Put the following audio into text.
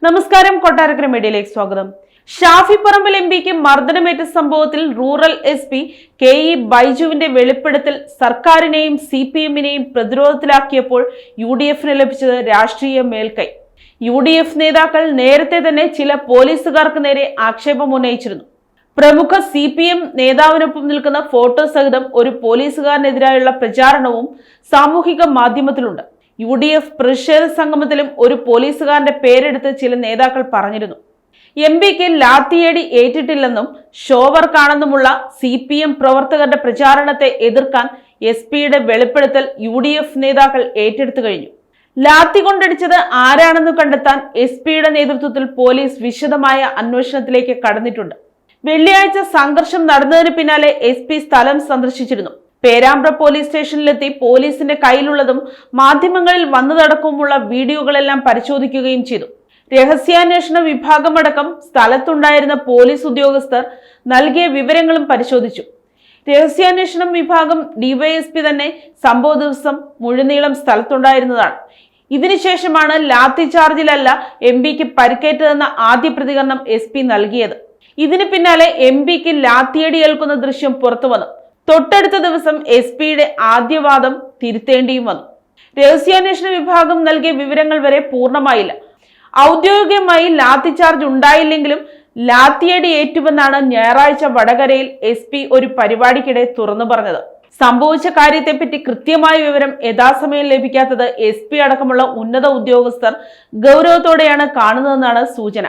നമസ്കാരം, കൊട്ടാരക്കര മീഡിയയിലേക്ക് സ്വാഗതം. ഷാഫി പറമ്പിൽ എംപിക്ക് മർദ്ദനമേറ്റ സംഭവത്തിൽ റൂറൽ എസ്പി കെ.ഇ. ബൈജുവിന്റെ വെളിപ്പെടുത്തൽ സർക്കാരിനെയും CPM-നെയും പ്രതിരോധത്തിലാക്കിയപ്പോൾ UDF-ന് ലഭിച്ചത് രാഷ്ട്രീയ മേൽക്കൈ. UDF നേതാക്കൾ നേരത്തെ തന്നെ ചില പോലീസുകാർക്ക് നേരെ ആക്ഷേപം ഉന്നയിച്ചിരുന്നു. പ്രമുഖ CPM നേതാവിനൊപ്പം നിൽക്കുന്ന ഫോട്ടോ സഹിതം ഒരു പോലീസുകാരനെതിരായുള്ള പ്രചാരണവും സാമൂഹിക മാധ്യമത്തിലുണ്ട്. UDF പ്രതിഷേധ സംഗമത്തിലും ഒരു പോലീസുകാരന്റെ പേരെടുത്ത് ചില നേതാക്കൾ പറഞ്ഞിരുന്നു. എംപിക്ക് ലാത്തിയേടി ഏറ്റിട്ടില്ലെന്നും ഷോവർക്കാണെന്നുമുള്ള CPM പ്രവർത്തകരുടെ പ്രചാരണത്തെ എതിർക്കാൻ SP-യുടെ വെളിപ്പെടുത്തൽ UDF നേതാക്കൾ ഏറ്റെടുത്തു കഴിഞ്ഞു. ലാത്തി കൊണ്ടടിച്ചത് ആരാണെന്ന് കണ്ടെത്താൻ SP-യുടെ നേതൃത്വത്തിൽ പോലീസ് വിശദമായ അന്വേഷണത്തിലേക്ക് കടന്നിട്ടുണ്ട്. വെള്ളിയാഴ്ച സംഘർഷം നടന്നതിന് പിന്നാലെ SP സ്ഥലം സന്ദർശിച്ചിരുന്നു. പേരാമ്പ്ര പോലീസ് സ്റ്റേഷനിലെത്തി പോലീസിന്റെ കയ്യിലുള്ളതും മാധ്യമങ്ങളിൽ വന്നതടക്കമുള്ള വീഡിയോകളെല്ലാം പരിശോധിക്കുകയും ചെയ്തു. രഹസ്യാന്വേഷണ വിഭാഗമടക്കം സ്ഥലത്തുണ്ടായിരുന്ന പോലീസ് ഉദ്യോഗസ്ഥർ നൽകിയ വിവരങ്ങളും പരിശോധിച്ചു. രഹസ്യാന്വേഷണ വിഭാഗം DYSP തന്നെ സംഭവ ദിവസം മുഴുനീളം സ്ഥലത്തുണ്ടായിരുന്നതാണ്. ഇതിനുശേഷമാണ് ലാത്തി ചാർജിലല്ല MPക്ക് പരിക്കേറ്റതെന്ന ആദ്യ പ്രതികരണം SP നൽകിയത്. ഇതിന് പിന്നാലെ MPക്ക് ലാത്തിയടി ഏൽക്കുന്ന ദൃശ്യം പുറത്തു വന്നു. തൊട്ടടുത്ത ദിവസം SP-യുടെ ആദ്യവാദം തിരുത്തേണ്ടിയും വന്നു. രഹസ്യാന്വേഷണ വിഭാഗം നൽകിയ വിവരങ്ങൾ വരെ പൂർണ്ണമായില്ല. ഔദ്യോഗികമായി ലാത്തി ചാർജ് ഉണ്ടായില്ലെങ്കിലും ലാത്തിയടി ഏറ്റുവെന്നാണ് ഞായറാഴ്ച വടകരയിൽ SP ഒരു പരിപാടിക്കിടെ തുറന്നു പറഞ്ഞത്. സംഭവിച്ച കാര്യത്തെപ്പറ്റി കൃത്യമായ വിവരം യഥാസമയം ലഭിക്കാത്തത് SP അടക്കമുള്ള ഉന്നത ഉദ്യോഗസ്ഥർ ഗൗരവത്തോടെയാണ് കാണുന്നതെന്നാണ് സൂചന.